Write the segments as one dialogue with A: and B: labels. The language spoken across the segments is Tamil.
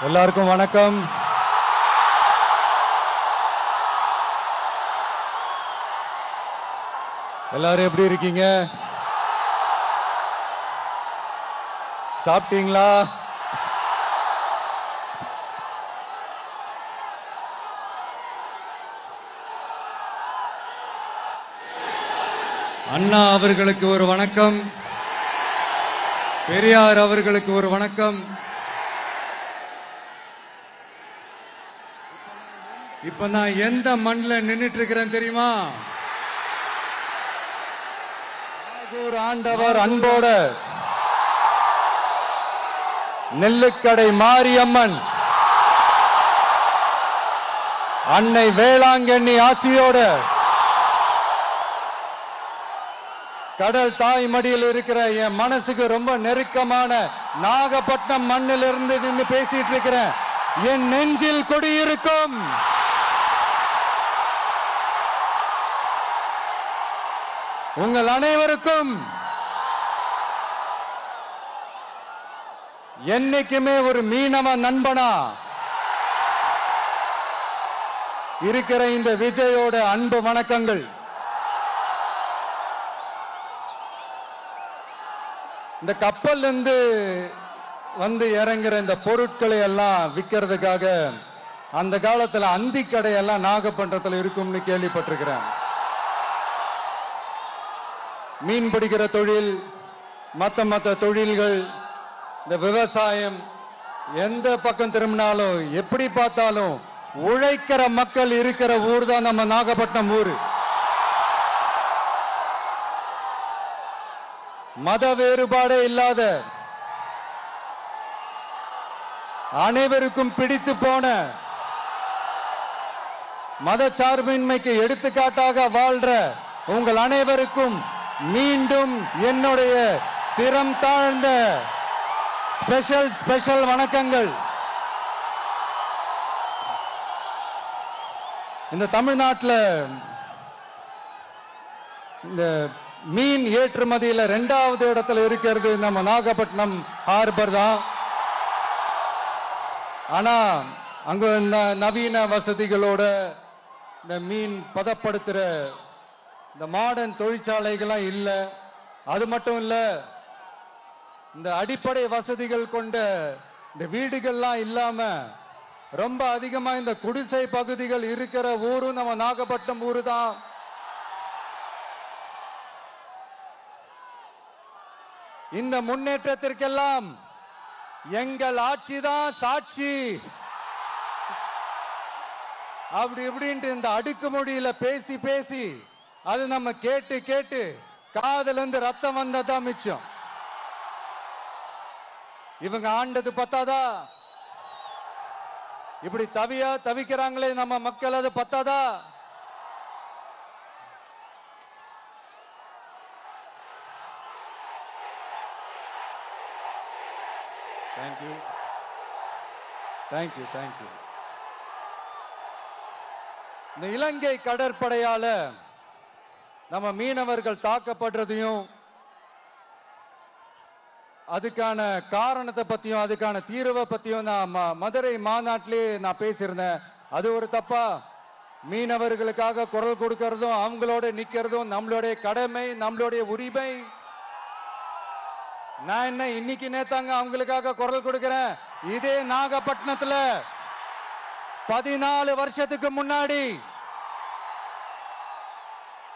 A: எல்லாருக்கும் வணக்கம். எல்லாரும் எப்படி இருக்கீங்க? சாப்பிட்டீங்களா? அண்ணா அவர்களுக்கு ஒரு வணக்கம், பெரியார் அவர்களுக்கு ஒரு வணக்கம். இப்ப நான் எந்த மண்ணில் நின்றுட்டு இருக்கிறேன் தெரியுமா? ஆண்டவர் அன்போட நெல்லுக்கடை மாரியம்மன் அன்னை வேளாங்கண்ணி ஆசியோட கடல் தாய் மடியில் இருக்கிற என் மனசுக்கு ரொம்ப நெருக்கமான நாகப்பட்டினம் மண்ணில் இருந்து நின்று பேசிட்டு இருக்கிறேன். என் நெஞ்சில் கொடியிருக்கும் உங்கள் அனைவருக்கும் என்னைக்குமே ஒரு மீனவ நண்பனா இருக்கிற இந்த விஜயோட அன்பு வணக்கங்கள். இந்த கப்பல் இருந்து வந்து இறங்குற இந்த பொருட்களை எல்லாம் விற்கிறதுக்காக அந்த காலத்துல அந்தி கடையெல்லாம் நாகப்பட்டினத்தில் இருக்கும்னு கேள்விப்பட்டிருக்கிறேன். மீன் பிடிக்கிற தொழில், மற்ற தொழில்கள், இந்த விவசாயம், எந்த பக்கம் திரும்பினாலும் எப்படி பார்த்தாலும் உழைக்கிற மக்கள் இருக்கிற ஊர் தான் நம்ம நாகப்பட்டினம் ஊர். மத வேறுபாடே இல்லாத, அனைவருக்கும் பிடித்து போன, மத சார்பின்மைக்கு எடுத்துக்காட்டாக வாழ்ற உங்கள் அனைவருக்கும் மீண்டும் என்னுடைய சிரம் தாழ்ந்த ஸ்பெஷல் வணக்கங்கள். இந்த தமிழ்நாட்டில் இந்த மீன் ஏற்றுமதியில் 2வது இடத்துல இருக்கிறது நம்ம நாகப்பட்டினம் ஹார்பர் தான். ஆனா அங்க நவீன வசதிகளோட இந்த மீன் பதப்படுத்துற இந்த மாடர்ன் தொழிற்சாலைகள்லாம் இல்லை. அது மட்டும் இல்ல, இந்த அடிப்படை வசதிகள் கொண்ட இந்த வீடுகள்லாம் இல்லாம ரொம்ப அதிகமா இந்த குடிசை பகுதிகள் இருக்கிற ஊரும் நம்ம நாகப்பட்டினம் ஊரு தான். இந்த முன்னேற்றத்திற்கெல்லாம் எங்கள் ஆட்சி தான் சாட்சி. அப்படி இப்படின்ட்டு இந்த அடுக்குமொழியில பேசி பேசி அது நம்ம கேட்டு கேட்டு காதுல இருந்து ரத்தம் வந்ததான் மிச்சம். இவங்க ஆண்டது பத்தாதா? இப்படி தவிக்கிறாங்களே நம்ம மக்கள், அது பத்தாதா? தேங்க்யூ. இந்த இலங்கை கடற்படையால நம்ம மீனவர்கள் தாக்கப்படுறதையும் அதுக்கான காரணத்தை பத்தியும் அதுக்கான தீர்வை பத்தியும் நான் மதுரை மாநாட்டிலே நான் பேசியிருந்தேன். அது ஒரு தப்பா? மீனவர்களுக்காக குரல் கொடுக்கறதும் அவங்களோட நிக்கிறதும் நம்மளுடைய கடமை, நம்மளுடைய உரிமை. நான் என்ன இன்னைக்கு நேத்தாங்க அவங்களுக்காக குரல் கொடுக்கிறேன். இதே நாகப்பட்டினத்துல 14 வருஷத்துக்கு முன்னாடி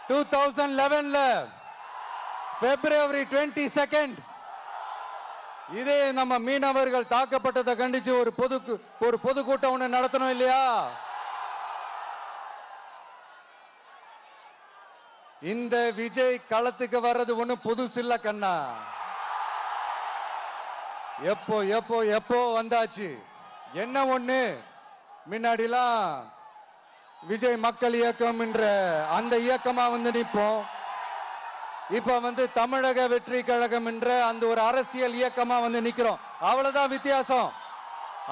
A: 2011 February 22 இதே நம்ம மீனவர்கள் தாக்கப்பட்டதை கண்டிச்சு ஒரு பொதுக்கூட்டம் ஒண்ணு நடத்தணும் இல்லையா? இந்த விஜய் களத்துக்கு வர்றது ஒண்ணு புதுசு இல்ல கண்ணா. எப்போ வந்தாச்சு. என்ன ஒண்ணு, முன்னாடிலாம் விஜய் மக்கள் இயக்கம் என்ற அந்த இயக்கமா வந்து நிற்போம். இப்ப தமிழக வெற்றி கழகம் என்ற அந்த ஒரு அரசியல் இயக்கமா வந்து நிக்கிறோம். அவ்வளவுதான் வித்தியாசம்.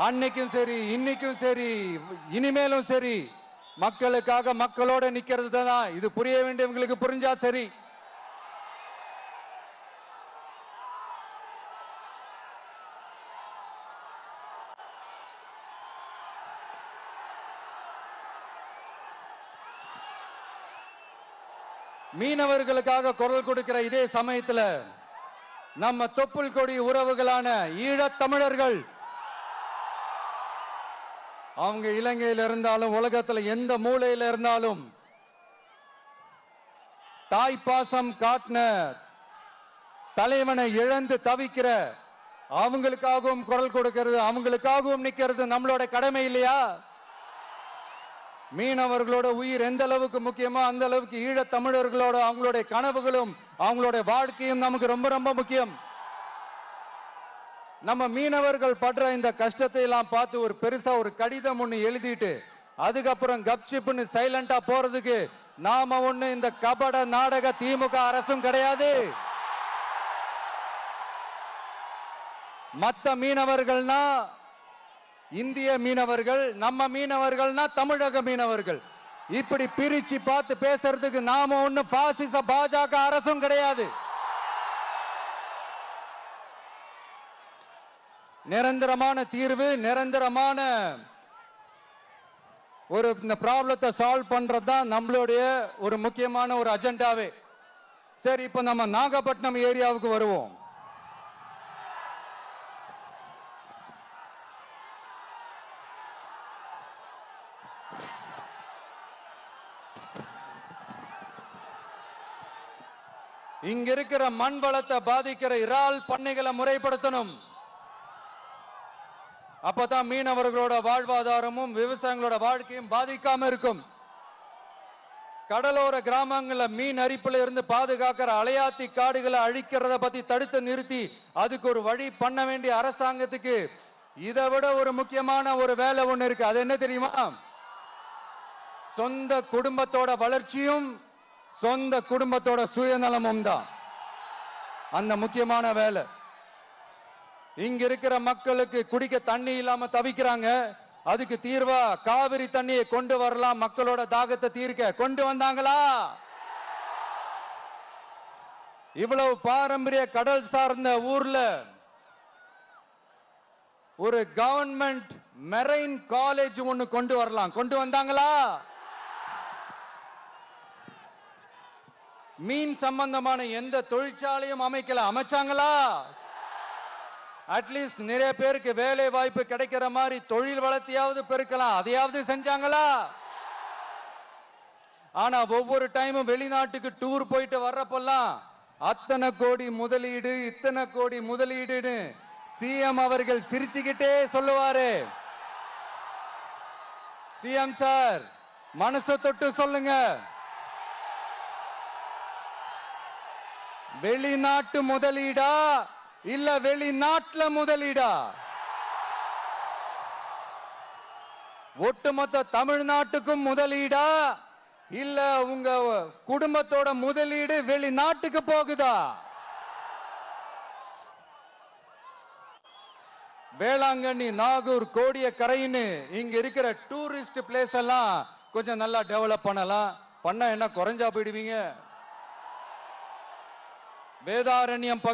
A: அன்னைக்கும் சரி, இன்னைக்கும் சரி, இனிமேலும் சரி, மக்களுக்காக மக்களோட நிக்கிறது தான். இது புரிய வேண்டியவங்களுக்கு புரிஞ்சா சரி. மீனவர்களுக்காக குரல் கொடுக்கிற இதே சமயத்துல நம்ம தொப்புள் கொடி உறவுகளான ஈழத் தமிழர்கள் அவங்க இலங்கையில் இருந்தாலும் உலகத்துல எந்த மூலையில இருந்தாலும் தாய்ப்பாசம் காட்டின தலைவனை இழந்து தவிக்கிற அவங்களுக்காகவும் குரல் கொடுக்கிறது, அவங்களுக்காகவும் நிக்கிறது நம்மளோட கடமை இல்லையா? மீனவர்களோட உயிர் எந்த அளவுக்கு முக்கியமோ அந்த அளவுக்கு ஈழத் தமிழர்களோட அவங்களுடைய கனவுகளும் அவங்களுடைய வாழ்க்கையும் நமக்கு ரொம்ப ரொம்ப முக்கியம். நம்ம மீனவர்கள் படுற இந்த கஷ்டத்தை எல்லாம் பார்த்து ஒரு பெருசா ஒரு கடிதம் ஒண்ணு எழுதிட்டு அதுக்கப்புறம் கப்சிப்னு சைலண்டா போறதுக்கு நாம ஒண்ணு இந்த கபட நாடக திமுக அரசும் கிடையாது. மத்த மீனவர்கள்னா இந்திய மீனவர்கள், நம்ம மீனவர்கள்னா தமிழக மீனவர்கள், இப்படி பிரிச்சு பார்த்து பேசுறதுக்கு நாம ஒண்ணு பாசிச பாஜக அரசும் கிடையாது. நிரந்தரமான தீர்வு, நிரந்தரமான ஒரு இந்த ப்ராப்ளத்தை சால்வ் பண்றது தான் நம்மளுடைய ஒரு முக்கியமான ஒரு அஜெண்டாவே. சரி, இப்ப நம்ம நாகப்பட்டினம் ஏரியாவுக்கு வருவோம். இங்க இருக்கிற மண் வளத்தை பாதிக்கிற இறால் பண்ணைகளை முறைப்படுத்தணும். அப்பதான் மீனவர்களோட வாழ்வாதாரமும் விவசாயிகளோட வாழ்க்கையும் பாதிக்காம இருக்கும். கடலோர கிராமங்கள மீன் அரிப்புல இருந்து பாதுகாக்கிற அலையாத்தி காடுகளை அழிக்கிறத பத்தி தடுத்து நிறுத்தி அதுக்கு ஒரு வழி பண்ண வேண்டிய அரசாங்கத்துக்கு இதை விட ஒரு முக்கியமான ஒரு வேலை ஒண்ணு இருக்கு. அது என்ன தெரியுமா? சொந்த குடும்பத்தோட வளர்ச்சியும் சொந்த குடும்பத்தோட சுயநலமும் தான் அந்த முக்கியமான வேலை. இங்க இருக்கிற மக்களுக்கு குடிக்க தண்ணி இல்லாம தவிக்கிறாங்க. அதுக்கு தீர்வா காவிரி தண்ணியை கொண்டு வரலாம், மக்களோட தாகத்தை தீர்க்க. கொண்டு வந்தாங்களா? இவ்வளவு பாரம்பரிய கடல் சார்ந்த ஊர்ல ஒரு கவர்மெண்ட் மெரைன் காலேஜ் ஒன்னு கொண்டு வரலாம். கொண்டு வந்தாங்களா? மீன் சம்பந்தமான எந்த தொழிற்சாலையும் அமைக்கல. அமைச்சாங்களா? அட்லீஸ்ட் நிறைய பேருக்கு வேலை வாய்ப்பு கிடைக்கிற மாதிரி தொழில் வளர்த்தியாவது பெருக்கலாம். அதையாவது செஞ்சாங்களா? ஆனா ஒவ்வொரு டைமும் வெளிநாட்டுக்கு டூர் போயிட்டு வர்றப்பெல்லாம் அத்தனை கோடி முதலீடு, இத்தனை கோடி முதலீடுன்னு சிஎம் அவர்கள் சிரிச்சுக்கிட்டே சொல்லுவாரு. சிஎம் சார், மனசை தொட்டு சொல்லுங்க, வெளிநாட்டு முதலீடா இல்ல வெளிநாட்டுல முதலீடா? ஒட்டுமொத்த தமிழ்நாட்டுக்கும் முதலீடா இல்ல உங்க குடும்பத்தோட முதலீடு வெளிநாட்டுக்கு போகுதா? வேளாங்கண்ணி, நாகூர், கோடியக்கரைன்னு இங்க இருக்கிற டூரிஸ்ட் பிளேஸ் எல்லாம் கொஞ்சம் நல்லா டெவலப் பண்ணலாம். பண்ண என்ன குறைஞ்சா போயிடுவீங்க? வேதாரண்யம்